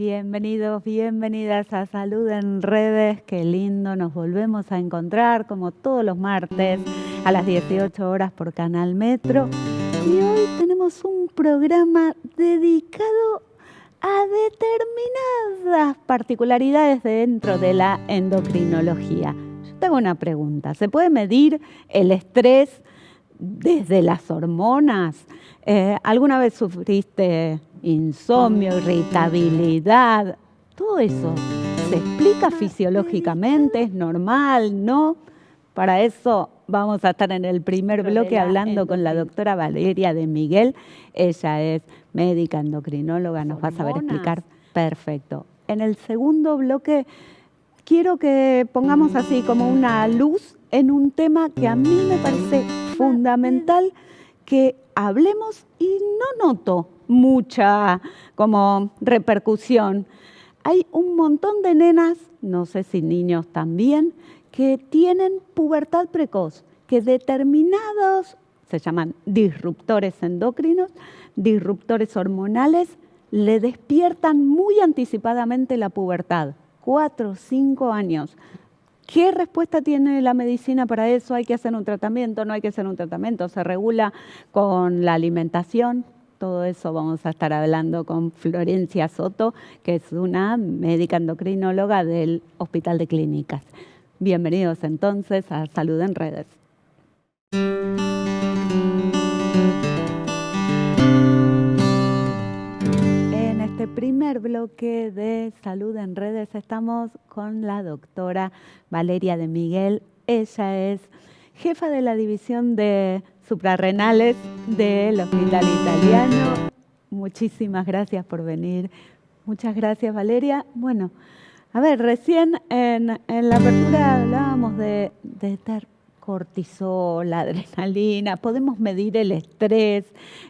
Bienvenidos, bienvenidas a Salud en Redes. Qué lindo, nos volvemos a encontrar como todos los martes a las 18 horas por Canal Metro. Y hoy tenemos un programa dedicado a determinadas particularidades dentro de la endocrinología. Yo tengo una pregunta, ¿se puede medir el estrés desde las hormonas? ¿Alguna vez sufriste insomnio, irritabilidad? Todo eso se explica fisiológicamente, es normal, ¿no? Para eso vamos a estar en el primer bloque hablando con la doctora Valeria de Miguel. Ella es médica endocrinóloga, nos va a saber explicar perfecto. En el segundo bloque quiero que pongamos así como una luz en un tema que a mí me parece fundamental que hablemos y no noto mucha como repercusión. Hay un montón de nenas, no sé si niños también, que tienen pubertad precoz, que determinados, se llaman disruptores endocrinos, disruptores hormonales, le despiertan muy anticipadamente la pubertad, 4 o 5 años. ¿Qué respuesta tiene la medicina para eso? ¿Hay que hacer un tratamiento? ¿No hay que hacer un tratamiento? ¿Se regula con la alimentación? Todo eso vamos a estar hablando con Florencia Soto, que es una médica endocrinóloga del Hospital de Clínicas. Bienvenidos entonces a Salud en Redes. En este primer bloque de Salud en Redes estamos con la doctora Valeria de Miguel. Ella es jefa de la división de suprarrenales del Hospital Italiano. Muchísimas gracias por venir. Muchas gracias, Valeria. Bueno, a ver, recién en la apertura hablábamos de cortisol, adrenalina, podemos medir el estrés.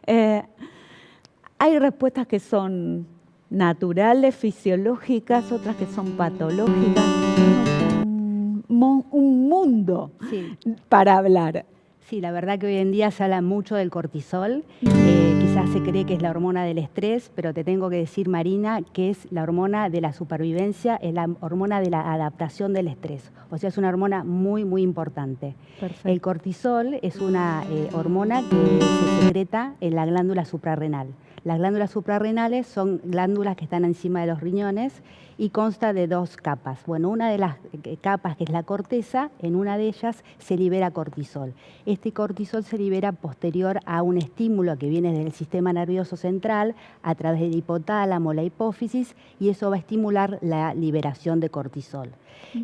Hay respuestas que son naturales, fisiológicas, otras que son patológicas. Un mundo para hablar. Sí, la verdad que hoy en día se habla mucho del cortisol. Quizás se cree que es la hormona del estrés, pero te tengo que decir, Marina, que es la hormona de la supervivencia, es la hormona de la adaptación del estrés. O sea, es una hormona muy, muy importante. Perfecto. El cortisol es una hormona que se secreta en la glándula suprarrenal. Las glándulas suprarrenales son glándulas que están encima de los riñones y consta de 2 capas. Bueno, una de las capas, que es la corteza, en una de ellas se libera cortisol. Este cortisol se libera posterior a un estímulo que viene del sistema nervioso central a través del hipotálamo, la hipófisis, y eso va a estimular la liberación de cortisol.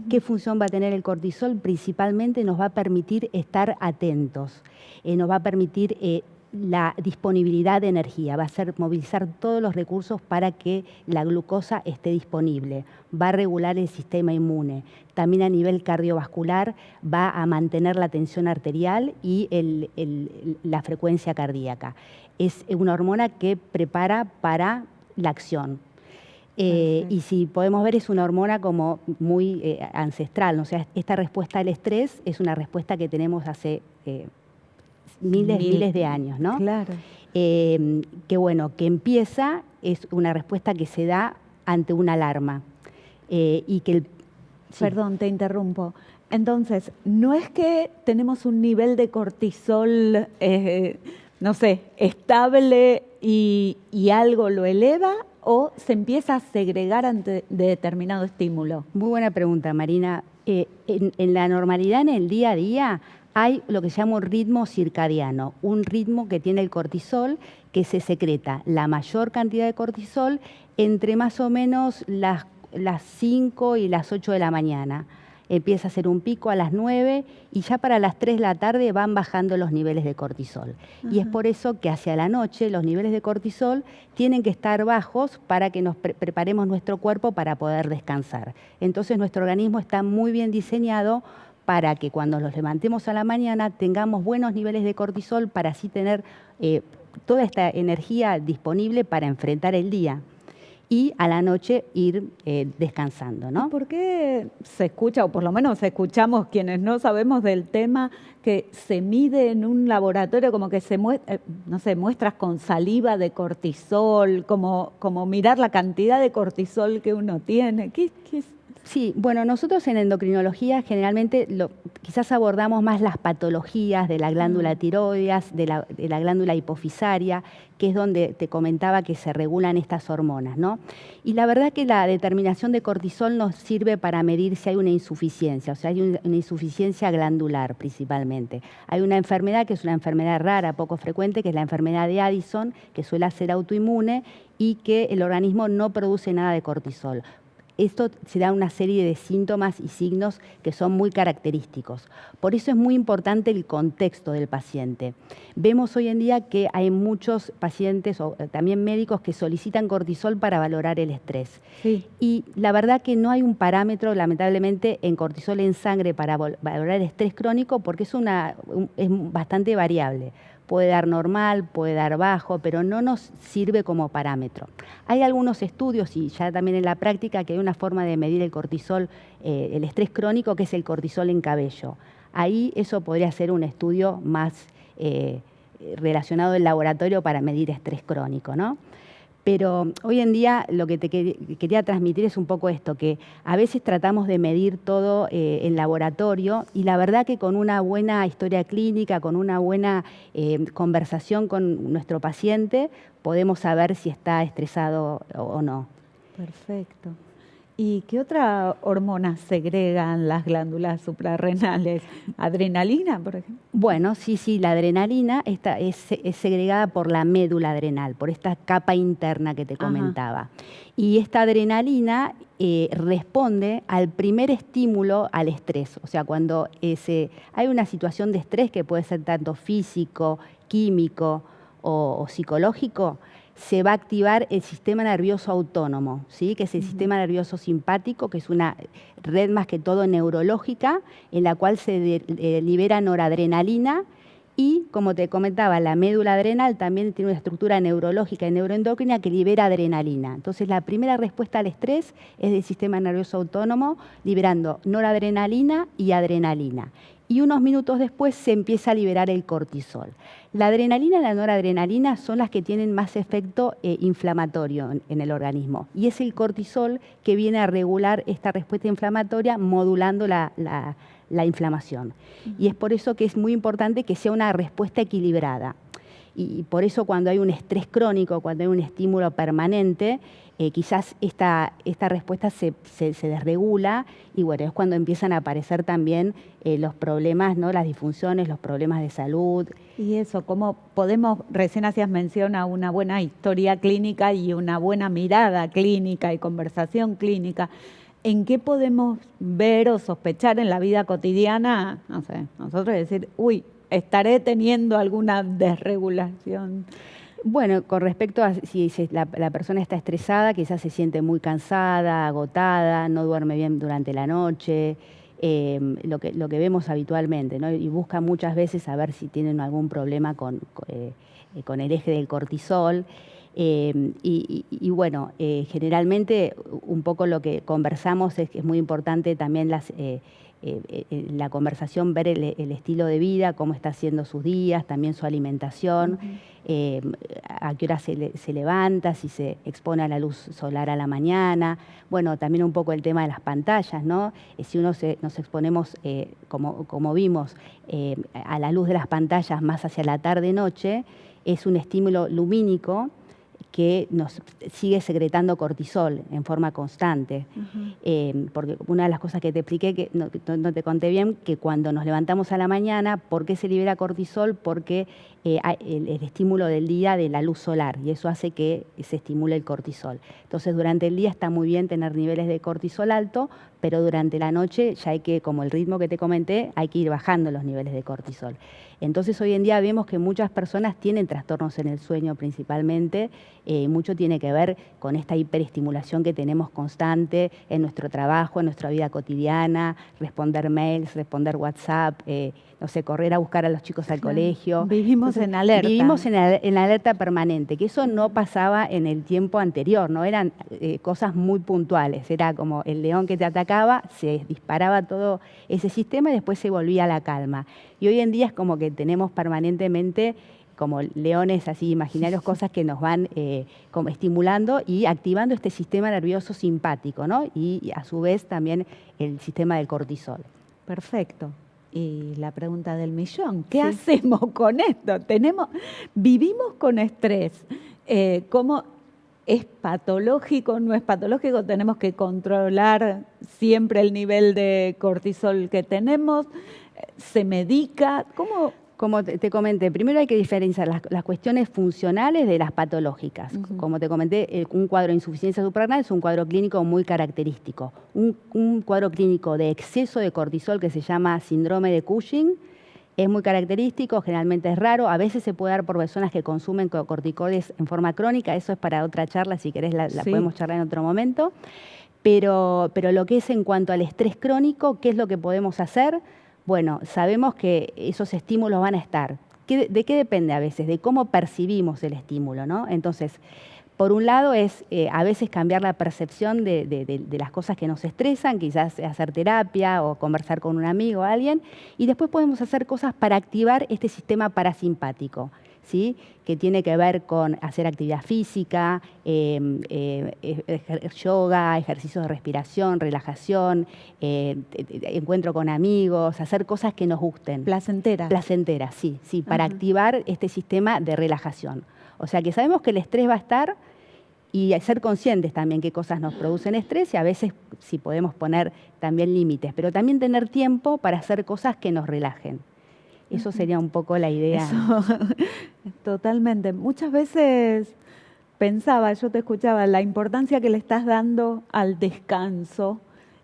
¿Qué función va a tener el cortisol? Principalmente nos va a permitir estar atentos, nos va a permitir la disponibilidad de energía, va a hacer movilizar todos los recursos para que la glucosa esté disponible, va a regular el sistema inmune, también a nivel cardiovascular va a mantener la tensión arterial y la frecuencia cardíaca. Es una hormona que prepara para la acción. Y si podemos ver, es una hormona como muy ancestral, o sea, esta respuesta al estrés es una respuesta que tenemos hace miles de años, ¿no? Claro. Que bueno, que empieza, es una respuesta que se da ante una alarma. Y que Perdón, te interrumpo. Entonces, no es que tenemos un nivel de cortisol, no sé, estable y algo lo eleva, o se empieza a segregar ante determinado estímulo. Muy buena pregunta, Marina. En la normalidad, en el día a día, hay lo que se llama un ritmo circadiano, un ritmo que tiene el cortisol, que se secreta la mayor cantidad de cortisol entre más o menos las 5 y las 8 de la mañana. Empieza a ser un pico a las 9 y ya para las 3 de la tarde van bajando los niveles de cortisol. Y es por eso que hacia la noche los niveles de cortisol tienen que estar bajos para que nos preparemos nuestro cuerpo para poder descansar. Entonces nuestro organismo está muy bien diseñado para que cuando nos levantemos a la mañana tengamos buenos niveles de cortisol para así tener toda esta energía disponible para enfrentar el día. y a la noche ir descansando, ¿no? ¿Y por qué se escucha, o por lo menos escuchamos quienes no sabemos del tema, que se mide en un laboratorio como que se no sé, muestras con saliva de cortisol, como mirar la cantidad de cortisol que uno tiene? ¿Qué es? Sí, bueno, nosotros en endocrinología generalmente quizás abordamos más las patologías de la glándula tiroides, de la glándula hipofisaria, que es donde te comentaba que se regulan estas hormonas, ¿no? Y la verdad que la determinación de cortisol nos sirve para medir si hay una insuficiencia, o sea, hay una insuficiencia glandular principalmente. Hay una enfermedad que es una enfermedad rara, poco frecuente, que es la enfermedad de Addison, que suele ser autoinmune y que el organismo no produce nada de cortisol. Esto se da una serie de síntomas y signos que son muy característicos. Por eso es muy importante el contexto del paciente. Vemos hoy en día que hay muchos pacientes o también médicos que solicitan cortisol para valorar el estrés. Sí. Y la verdad que no hay un parámetro, lamentablemente, en cortisol en sangre para valorar el estrés crónico porque es bastante variable. Puede dar normal, puede dar bajo, pero no nos sirve como parámetro. Hay algunos estudios, y ya también en la práctica, que hay una forma de medir el cortisol, el estrés crónico, que es el cortisol en cabello. Ahí eso podría ser un estudio más relacionado al laboratorio para medir estrés crónico, ¿no? Pero hoy en día lo que te quería transmitir es un poco esto, que a veces tratamos de medir todo en laboratorio y la verdad que con una buena historia clínica, con una buena conversación con nuestro paciente, podemos saber si está estresado o no. Perfecto. ¿Y qué otra hormona segregan las glándulas suprarrenales? ¿Adrenalina, por ejemplo? Bueno, sí, la adrenalina es segregada por la médula adrenal, por esta capa interna que te comentaba. Y esta adrenalina responde al primer estímulo al estrés. O sea, cuando hay una situación de estrés que puede ser tanto físico, químico o psicológico, se va a activar el sistema nervioso autónomo, ¿sí? Que es el sistema nervioso simpático, que es una red más que todo neurológica, en la cual se libera noradrenalina y, como te comentaba, la médula adrenal también tiene una estructura neurológica y neuroendocrina que libera adrenalina. Entonces, la primera respuesta al estrés es del sistema nervioso autónomo, liberando noradrenalina y adrenalina. Y unos minutos después se empieza a liberar el cortisol. La adrenalina y la noradrenalina son las que tienen más efecto inflamatorio en el organismo. Y es el cortisol que viene a regular esta respuesta inflamatoria modulando la inflamación. Y es por eso que es muy importante que sea una respuesta equilibrada. Y por eso cuando hay un estrés crónico, cuando hay un estímulo permanente, quizás esta respuesta se desregula y bueno, es cuando empiezan a aparecer también los problemas, ¿no? Las disfunciones, los problemas de salud. Y eso, ¿cómo podemos, recién hacías mención a una buena historia clínica y una buena mirada clínica y conversación clínica? ¿En qué podemos ver o sospechar en la vida cotidiana? No sé, nosotros decir, estaré teniendo alguna desregulación. Bueno, con respecto a si la persona está estresada, quizás se siente muy cansada, agotada, no duerme bien durante la noche, lo que vemos habitualmente, ¿no? Y busca muchas veces saber si tienen algún problema con el eje del cortisol. Y bueno, generalmente un poco lo que conversamos es que es muy importante también la conversación, ver el estilo de vida, cómo está haciendo sus días, también su alimentación, a qué hora se levanta, si se expone a la luz solar a la mañana. Bueno, también un poco el tema de las pantallas, ¿no? Si nos exponemos, como vimos, a la luz de las pantallas más hacia la tarde-noche, es un estímulo lumínico que nos sigue secretando cortisol en forma constante. Porque una de las cosas que te expliqué, que no te conté bien, que cuando nos levantamos a la mañana, ¿por qué se libera cortisol? Porque el estímulo del día de la luz solar, y eso hace que se estimule el cortisol. Entonces, durante el día está muy bien tener niveles de cortisol alto, pero durante la noche ya hay que, como el ritmo que te comenté, hay que ir bajando los niveles de cortisol. Entonces, hoy en día vemos que muchas personas tienen trastornos en el sueño principalmente. Mucho tiene que ver con esta hiperestimulación que tenemos constante en nuestro trabajo, en nuestra vida cotidiana, responder mails, responder WhatsApp, no sé, correr a buscar a los chicos al colegio. Vivimos en alerta. Vivimos en alerta permanente, que eso no pasaba en el tiempo anterior, no eran cosas muy puntuales, era como el león que te atacaba, se disparaba todo ese sistema y después se volvía a la calma. Y hoy en día es como que tenemos permanentemente como leones así imaginarios, cosas que nos van como estimulando y activando este sistema nervioso simpático, ¿no? Y a su vez también el sistema del cortisol. Perfecto. Y la pregunta del millón, ¿qué hacemos con esto? Vivimos con estrés. ¿Cómo es patológico? ¿No es patológico? Tenemos que controlar siempre el nivel de cortisol que tenemos. ¿Se medica? ¿Cómo? Como te comenté, primero hay que diferenciar las cuestiones funcionales de las patológicas. Como te comenté, un cuadro de insuficiencia suprarrenal es un cuadro clínico muy característico. Un cuadro clínico de exceso de cortisol que se llama síndrome de Cushing es muy característico, generalmente es raro. A veces se puede dar por personas que consumen corticoides en forma crónica. Eso es para otra charla, si querés la podemos charlar en otro momento. Pero lo que es en cuanto al estrés crónico, ¿qué es lo que podemos hacer? Bueno, sabemos que esos estímulos van a estar. ¿De qué depende a veces? De cómo percibimos el estímulo, ¿no? Entonces, por un lado es a veces cambiar la percepción de las cosas que nos estresan, quizás hacer terapia o conversar con un amigo o alguien, y después podemos hacer cosas para activar este sistema parasimpático, ¿sí? Que tiene que ver con hacer actividad física, yoga, ejercicios de respiración, relajación, encuentro con amigos, hacer cosas que nos gusten. Placenteras. Placenteras, sí, para activar este sistema de relajación. O sea que sabemos que el estrés va a estar y ser conscientes también qué cosas nos producen estrés y a veces si podemos poner también límites, pero también tener tiempo para hacer cosas que nos relajen. Eso sería un poco la idea. Eso, totalmente. Muchas veces pensaba, yo te escuchaba, la importancia que le estás dando al descanso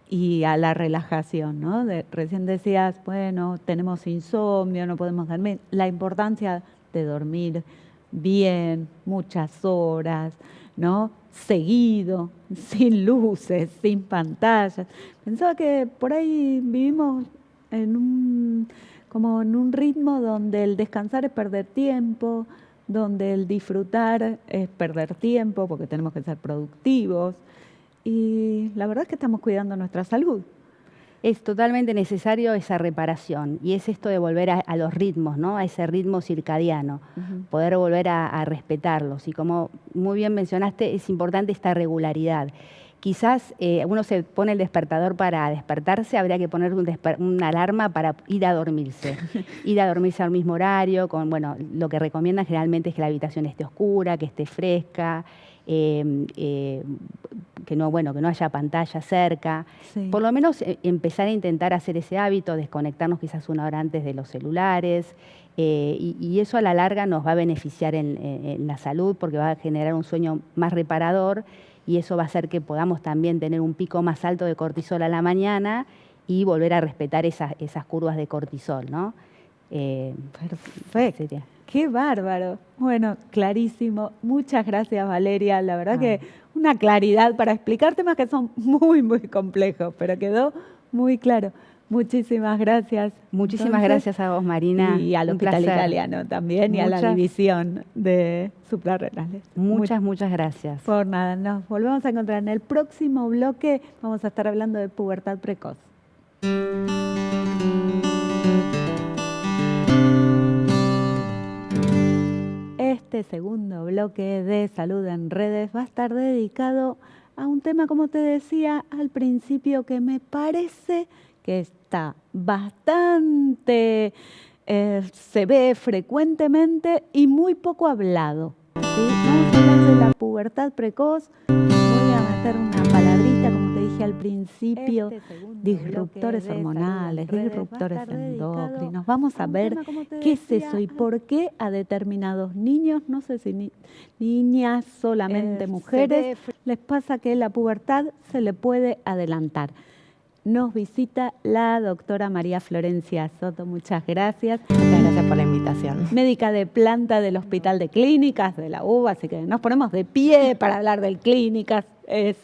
y a la relajación, ¿no? Recién decías, bueno, tenemos insomnio, no podemos dormir. La importancia de dormir bien, muchas horas, ¿no? Seguido, sin luces, sin pantallas. Pensaba que por ahí vivimos como en un ritmo donde el descansar es perder tiempo, donde el disfrutar es perder tiempo porque tenemos que ser productivos. Y la verdad es que estamos cuidando nuestra salud. Es totalmente necesario esa reparación y es esto de volver a los ritmos, ¿no? A ese ritmo circadiano, poder volver a respetarlos. Y como muy bien mencionaste, es importante esta regularidad. Quizás uno se pone el despertador para despertarse, habría que poner una alarma para ir a dormirse. Ir a dormirse al mismo horario, bueno, lo que recomiendan generalmente es que la habitación esté oscura, que esté fresca, que no haya pantalla cerca. Sí. Por lo menos empezar a intentar hacer ese hábito, desconectarnos quizás una hora antes de los celulares, y eso a la larga nos va a beneficiar en la salud porque va a generar un sueño más reparador y eso va a hacer que podamos también tener un pico más alto de cortisol a la mañana y volver a respetar esas curvas de cortisol, ¿no? Perfecto. Qué bárbaro. Bueno, clarísimo. Muchas gracias, Valeria. La verdad que una claridad para explicar temas que son muy, muy complejos, pero quedó muy claro. Muchísimas gracias. Muchísimas gracias a vos, Marina. Y al Hospital Italiano también y a la división de suprarrenales. Muchas gracias. Por nada, nos volvemos a encontrar en el próximo bloque. Vamos a estar hablando de pubertad precoz. Este segundo bloque de Salud en Redes va a estar dedicado a un tema, como te decía al principio, que me parece que está bastante, se ve frecuentemente y muy poco hablado. ¿Sí? Vamos a hablar de la pubertad precoz. Voy a meter una palabrita, como te dije al principio, disruptores hormonales, disruptores endocrinos. Vamos a ver qué es eso y por qué a determinados niños, no sé si niñas, solamente mujeres, les pasa que la pubertad se le puede adelantar. Nos visita la doctora María Florencia Soto. Muchas gracias. Muchas gracias por la invitación. Médica de planta del Hospital de Clínicas de la UBA, así que nos ponemos de pie para hablar del Clínicas. Es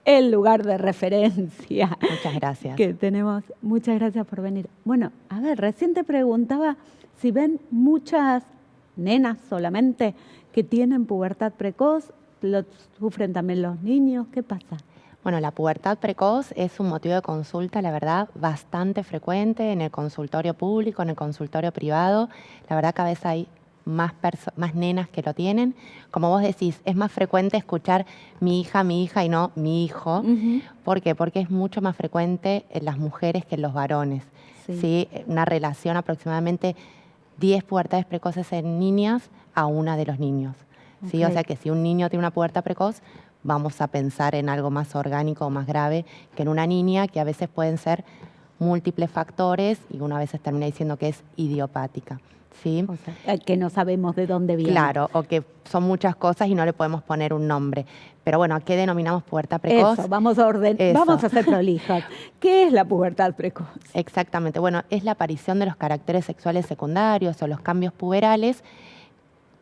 el lugar de referencia Muchas gracias. que tenemos. Muchas gracias por venir. Bueno, a ver, recién te preguntaba si ven muchas nenas solamente que tienen pubertad precoz, lo sufren también los niños, ¿qué pasa? Bueno, la pubertad precoz es un motivo de consulta, la verdad, bastante frecuente en el consultorio público, en el consultorio privado. La verdad, cada vez hay más nenas que lo tienen. Como vos decís, es más frecuente escuchar mi hija y no mi hijo. ¿Por qué? Porque es mucho más frecuente en las mujeres que en los varones. ¿Sí? Una relación aproximadamente 10 pubertades precoces en niñas a una de los niños. ¿Sí? O sea que si un niño tiene una pubertad precoz, vamos a pensar en algo más orgánico o más grave que en una niña, que a veces pueden ser múltiples factores y una vez termina diciendo que es idiopática. ¿Sí? O sea, que no sabemos de dónde viene. Claro, o que son muchas cosas y no le podemos poner un nombre. Pero bueno, ¿a qué denominamos pubertad precoz? Eso, vamos a ser prolijas. ¿Qué es la pubertad precoz? Exactamente, bueno, es la aparición de los caracteres sexuales secundarios o los cambios puberales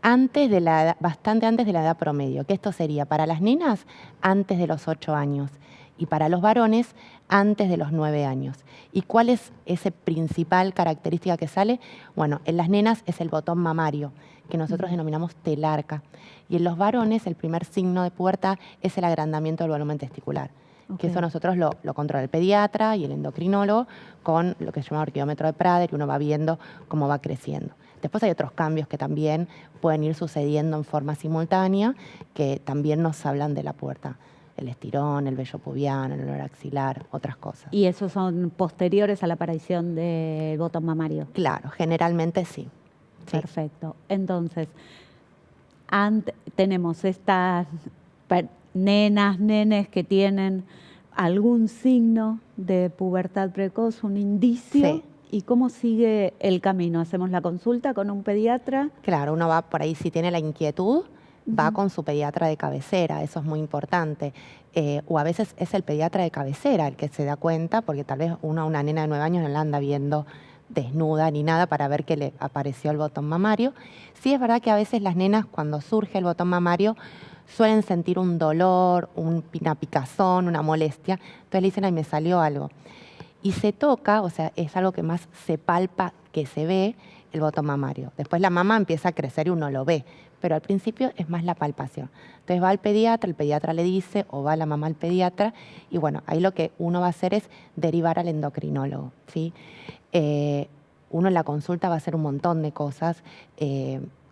bastante antes de la edad promedio, que esto sería para las nenas antes de los 8 años y para los varones antes de los 9 años. ¿Y cuál es esa principal característica que sale? Bueno, en las nenas es el botón mamario, que nosotros denominamos telarca. Y en los varones el primer signo de pubertad es el agrandamiento del volumen testicular. Que eso nosotros lo controla el pediatra y el endocrinólogo con lo que se llama orquidómetro de Prader, y uno va viendo cómo va creciendo. Después hay otros cambios que también pueden ir sucediendo en forma simultánea, que también nos hablan de la pubertad. El estirón, el vello pubiano, el olor axilar, otras cosas. ¿Y esos son posteriores a la aparición del botón mamario? Claro, generalmente sí. Perfecto. Entonces, tenemos estas nenas, nenes que tienen algún signo de pubertad precoz, un indicio. Sí. ¿Y cómo sigue el camino? ¿Hacemos la consulta con un pediatra? Claro, uno va por ahí, si tiene la inquietud, va con su pediatra de cabecera, eso es muy importante. O a veces es el pediatra de cabecera el que se da cuenta, porque tal vez una nena de 9 años no la anda viendo desnuda ni nada para ver que le apareció el botón mamario. Sí es verdad que a veces las nenas, cuando surge el botón mamario, suelen sentir un dolor, una picazón, una molestia. Entonces le dicen, ay, me salió algo. Y se toca, o sea, es algo que más se palpa, que se ve, el botón mamario. Después la mama empieza a crecer y uno lo ve, pero al principio es más la palpación. Entonces va al pediatra, el pediatra le dice, o va la mamá al pediatra, y bueno, ahí lo que uno va a hacer es derivar al endocrinólogo, ¿sí? Uno en la consulta va a hacer un montón de cosas,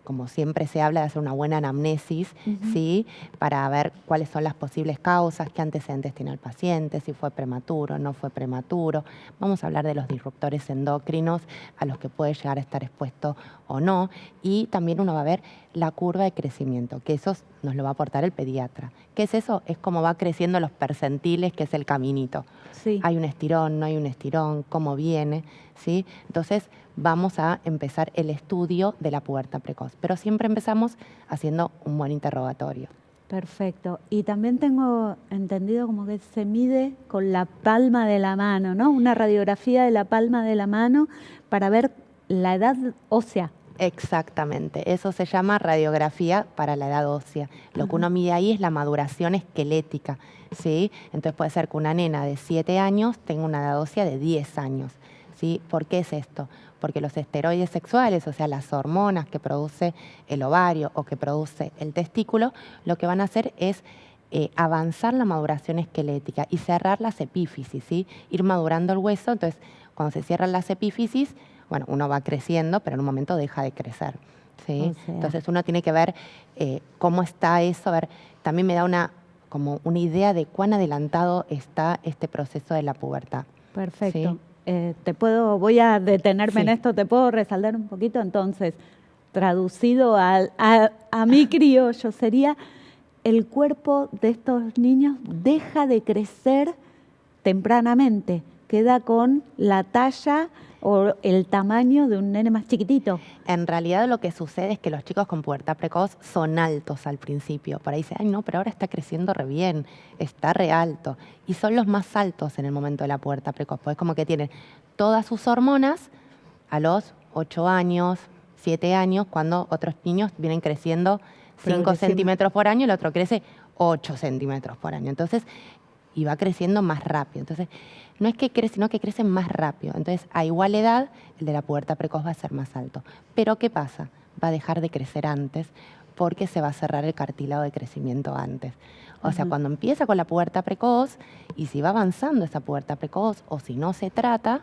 como siempre se habla de hacer una buena anamnesis, ¿sí? Para ver cuáles son las posibles causas, qué antecedentes tiene el paciente, si fue prematuro, no fue prematuro. Vamos a hablar de los disruptores endocrinos a los que puede llegar a estar expuesto o no. Y también uno va a ver la curva de crecimiento, que eso nos lo va a aportar el pediatra. ¿Qué es eso? Es cómo va creciendo los percentiles, que es el caminito. Sí. Hay un estirón, no hay un estirón, cómo viene, ¿sí? Entonces vamos a empezar el estudio de la pubertad precoz, pero siempre empezamos haciendo un buen interrogatorio. Perfecto. Y también tengo entendido como que se mide con la palma de la mano, ¿no? Una radiografía de la palma de la mano para ver la edad ósea. Exactamente, eso se llama radiografía para la edad ósea. Lo que uno mide ahí es la maduración esquelética, ¿sí? Entonces puede ser que una nena de 7 años tenga una edad ósea de 10 años, ¿sí? ¿Por qué es esto? Porque los esteroides sexuales, o sea, las hormonas que produce el ovario o que produce el testículo, lo que van a hacer es avanzar la maduración esquelética y cerrar las epífisis, ¿sí? Ir madurando el hueso. Entonces, cuando se cierran las epífisis, bueno, uno va creciendo, pero en un momento deja de crecer, ¿sí? O sea. Entonces uno tiene que ver cómo está eso. A ver, también me da como una idea de cuán adelantado está este proceso de la pubertad. Perfecto. ¿Sí? Voy a detenerme en Sí. esto, ¿te puedo resaltar un poquito? Entonces, traducido a mi criollo, sería el cuerpo de estos niños deja de crecer tempranamente, queda con la talla o el tamaño de un nene más chiquitito. En realidad lo que sucede es que los chicos con pubertad precoz son altos al principio. Por ahí dicen, ay no, pero ahora está creciendo re bien, está re alto. Y son los más altos en el momento de la pubertad precoz, porque es como que tienen todas sus hormonas a los 8 años, 7 años, cuando otros niños vienen creciendo 5 centímetros por año, el otro crece 8 centímetros por año. Entonces, y va creciendo más rápido. Entonces, no es que crece, sino que crece más rápido. Entonces, a igual edad, el de la pubertad precoz va a ser más alto. Pero, ¿qué pasa? Va a dejar de crecer antes porque se va a cerrar el cartílago de crecimiento antes. O sea, cuando empieza con la pubertad precoz y si va avanzando esa pubertad precoz o si no se trata,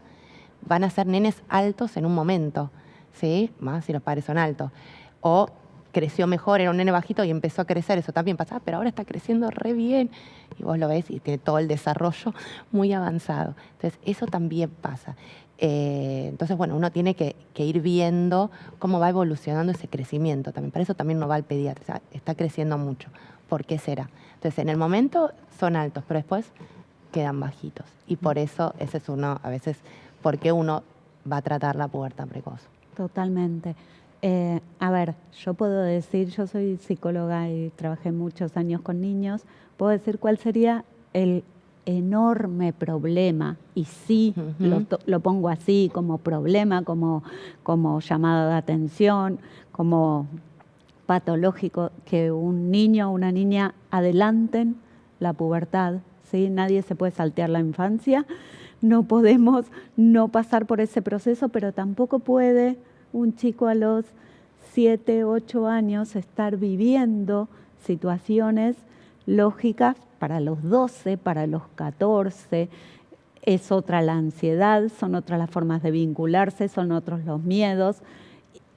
van a ser nenes altos en un momento, ¿sí? Más si los padres son altos. O creció mejor, era un nene bajito y empezó a crecer, eso también pasa, pero ahora está creciendo re bien. Y vos lo ves y tiene todo el desarrollo muy avanzado. Entonces, eso también pasa. Entonces, bueno, uno tiene que ir viendo cómo va evolucionando ese crecimiento también. Para eso también uno va al pediatra, o sea, está creciendo mucho. ¿Por qué será? Entonces, en el momento son altos, pero después quedan bajitos. Y por eso ese es uno, a veces, por qué uno va a tratar la pubertad precoz. Totalmente. A ver, yo puedo decir, yo soy psicóloga y trabajé muchos años con niños, puedo decir cuál sería el enorme problema, y sí, lo pongo así, como problema, como llamado de atención, como patológico, que un niño o una niña adelanten la pubertad, ¿sí? Nadie se puede saltear la infancia, no podemos no pasar por ese proceso, pero tampoco puede un chico a los 7, 8 años estar viviendo situaciones lógicas para los 12, para los 14. Es otra la ansiedad, son otras las formas de vincularse, son otros los miedos,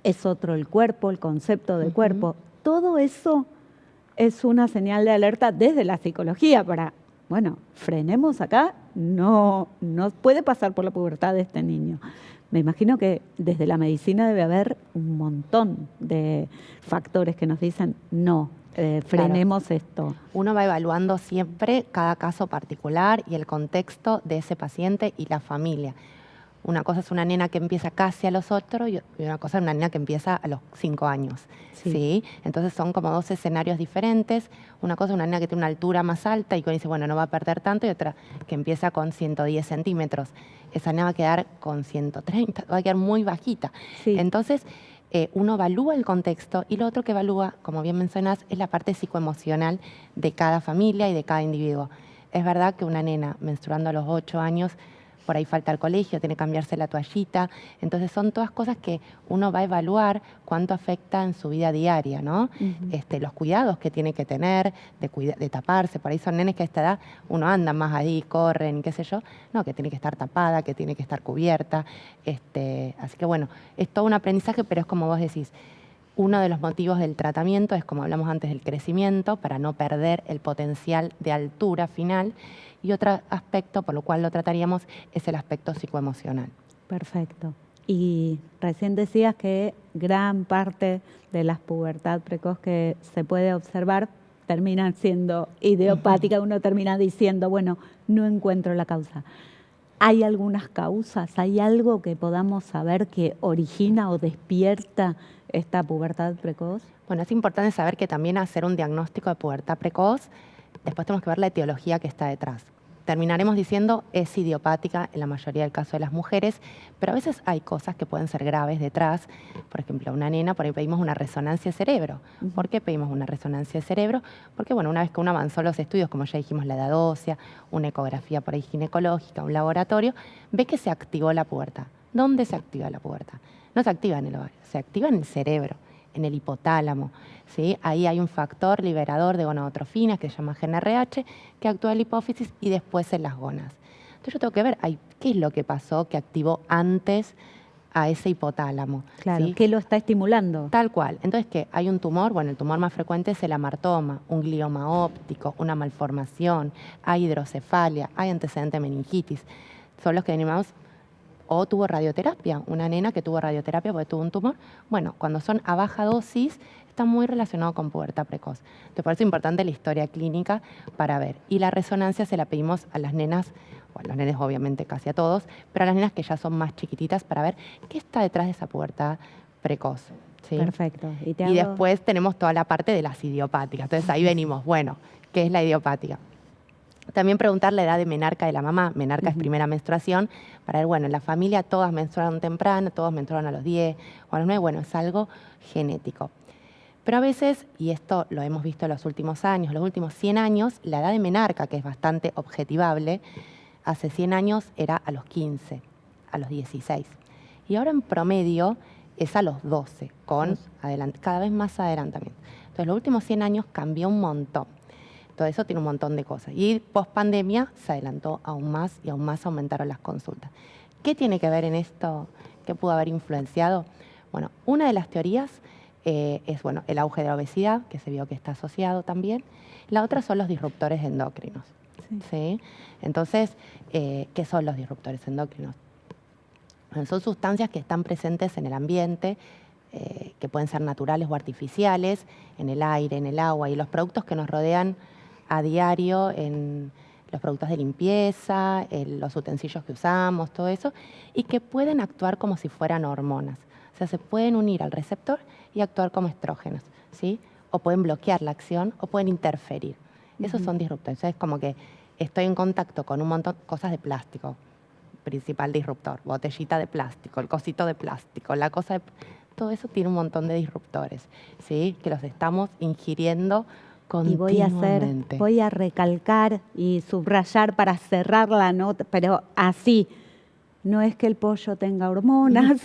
es otro el cuerpo, el concepto de cuerpo. Todo eso es una señal de alerta desde la psicología para, bueno, frenemos acá, no puede pasar por la pubertad de este niño. Me imagino que desde la medicina debe haber un montón de factores que nos dicen, no, frenemos esto. Uno va evaluando siempre cada caso particular y el contexto de ese paciente y la familia. Una cosa es una nena que empieza casi a los 8 y una cosa es una nena que empieza a los 5 años. ¿Sí? Entonces son como dos escenarios diferentes. Una cosa es una nena que tiene una altura más alta y que dice, bueno, no va a perder tanto, y otra que empieza con 110 centímetros. Esa nena va a quedar con 130, va a quedar muy bajita. Sí. Entonces, uno evalúa el contexto y lo otro que evalúa, como bien mencionás, es la parte psicoemocional de cada familia y de cada individuo. Es verdad que una nena menstruando a los 8 años, por ahí falta al colegio, tiene que cambiarse la toallita. Entonces son todas cosas que uno va a evaluar cuánto afecta en su vida diaria, ¿no? Los cuidados que tiene que tener, de taparse. Por ahí son nenes que a esta edad uno anda más ahí, corren y qué sé yo. No, que tiene que estar tapada, que tiene que estar cubierta. Así que bueno, es todo un aprendizaje, pero es como vos decís, uno de los motivos del tratamiento es, como hablamos antes, el crecimiento, para no perder el potencial de altura final. Y otro aspecto por lo cual lo trataríamos es el aspecto psicoemocional. Perfecto. Y recién decías que gran parte de la pubertad precoz que se puede observar terminan siendo idiopática. Uno termina diciendo, bueno, no encuentro la causa. ¿Hay algunas causas? ¿Hay algo que podamos saber que origina o despierta esta pubertad precoz? Bueno, es importante saber que también hacer un diagnóstico de pubertad precoz, después tenemos que ver la etiología que está detrás. Terminaremos diciendo es idiopática en la mayoría del caso de las mujeres, pero a veces hay cosas que pueden ser graves detrás. Por ejemplo, una nena, por ahí pedimos una resonancia de cerebro. ¿Por qué pedimos una resonancia de cerebro? Porque bueno, una vez que uno avanzó los estudios, como ya dijimos, la edad ósea, una ecografía por ahí ginecológica, un laboratorio, ve que se activó la pubertad. ¿Dónde se activa la pubertad? No se activa en el ovario, se activa en el cerebro, en el hipotálamo, ¿sí? Ahí hay un factor liberador de gonadotrofinas que se llama GnRH, que actúa en la hipófisis y después en las gonas. Entonces yo tengo que ver qué es lo que pasó que activó antes a ese hipotálamo. Claro, ¿sí? ¿qué lo está estimulando? Tal cual. Entonces, ¿qué? Hay un tumor, bueno, el tumor más frecuente es el amartoma, un glioma óptico, una malformación, hay hidrocefalia, hay antecedente de meningitis. Son los que animamos. O tuvo radioterapia, una nena que tuvo radioterapia porque tuvo un tumor. Bueno, cuando son a baja dosis, está muy relacionado con pubertad precoz. Entonces, por eso es importante la historia clínica para ver. Y la resonancia se la pedimos a las nenas, o a los nenes obviamente casi a todos, pero a las nenas que ya son más chiquititas para ver qué está detrás de esa pubertad precoz. ¿sí? Perfecto. Y después tenemos toda la parte de las idiopáticas. Entonces ahí venimos, bueno, ¿qué es la idiopática? También preguntar la edad de menarca de la mamá. Menarca es primera menstruación. Para ver, bueno, en la familia todas menstruaron temprano, todos menstruaron a los 10 o a los 9. Bueno, es algo genético. Pero a veces, y esto lo hemos visto en los últimos años, los últimos 100 años, la edad de menarca, que es bastante objetivable, hace 100 años era a los 15, a los 16. Y ahora en promedio es a los 12, con cada vez más adelantamiento. Entonces, los últimos 100 años cambió un montón. Todo eso tiene un montón de cosas. Y post pandemia se adelantó aún más y aún más aumentaron las consultas. ¿Qué tiene que ver en esto? ¿Qué pudo haber influenciado? Bueno, una de las teorías es bueno, el auge de la obesidad, que se vio que está asociado también. La otra son los disruptores endocrinos. ¿Sí? Entonces, ¿qué son los disruptores endocrinos? Bueno, son sustancias que están presentes en el ambiente, que pueden ser naturales o artificiales, en el aire, en el agua y los productos que nos rodean a diario, en los productos de limpieza, los utensilios que usamos, todo eso, y que pueden actuar como si fueran hormonas. O sea, se pueden unir al receptor y actuar como estrógenos, ¿sí? O pueden bloquear la acción o pueden interferir. Esos son disruptores. Entonces, como que estoy en contacto con un montón de cosas de plástico, principal disruptor, botellita de plástico, el cosito de plástico, la cosa de... Todo eso tiene un montón de disruptores, ¿sí? Que los estamos ingiriendo continuamente. Y voy a recalcar y subrayar para cerrar la nota, pero así, no es que el pollo tenga hormonas,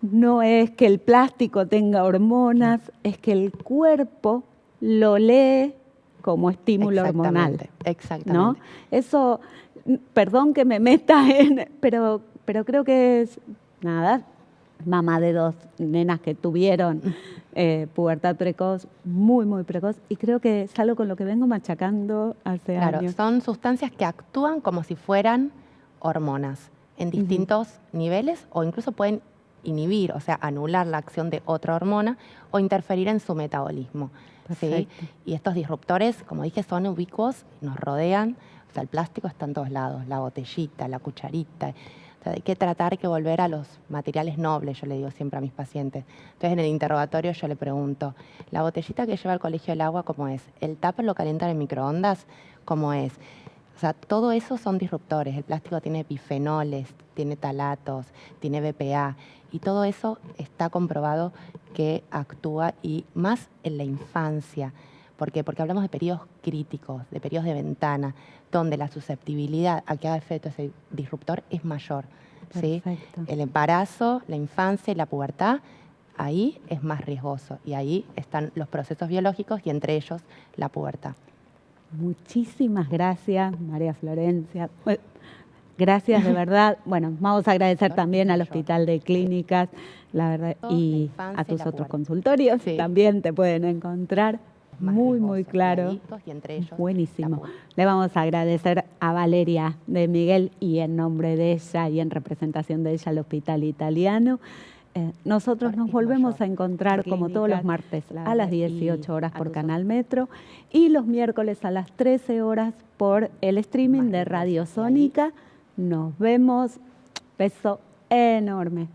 no es que el plástico tenga hormonas, es que el cuerpo lo lee como estímulo hormonal. Exactamente. ¿No? Eso, perdón que me meta en, pero creo que es, nada, mamá de 2 nenas que tuvieron pubertad precoz, muy, muy precoz, y creo que es algo con lo que vengo machacando hace años. Son sustancias que actúan como si fueran hormonas en distintos niveles o incluso pueden inhibir, o sea, anular la acción de otra hormona o interferir en su metabolismo. ¿Sí? Y estos disruptores, como dije, son ubicuos, nos rodean, o sea, el plástico está en todos lados, la botellita, la cucharita. O sea, hay que tratar que volver a los materiales nobles, yo le digo siempre a mis pacientes. Entonces, en el interrogatorio yo le pregunto, ¿la botellita que lleva al colegio el agua cómo es? ¿El tupper lo calientan en microondas? ¿Cómo es? O sea, todo eso son disruptores. El plástico tiene bifenoles, tiene talatos, tiene BPA, y todo eso está comprobado que actúa, y más en la infancia. ¿Por qué? Porque hablamos de periodos críticos, de periodos de ventana, donde la susceptibilidad a que haga efecto ese disruptor es mayor. ¿Sí? El embarazo, la infancia y la pubertad, ahí es más riesgoso, y ahí están los procesos biológicos y entre ellos la pubertad. Muchísimas gracias, María Florencia. Gracias de verdad. Bueno, vamos a agradecer también al Hospital de Clínicas, la verdad, y a tus otros consultorios. También te pueden encontrar. Muy, muy claro. Buenísimo. Le vamos a agradecer a Valeria de Miguel, y en nombre de ella y en representación de ella al Hospital Italiano. Nosotros nos volvemos a encontrar como todos los martes a las 18 horas por Canal Metro y los miércoles a las 13 horas por el streaming de Radio Sónica. Nos vemos. Beso enorme.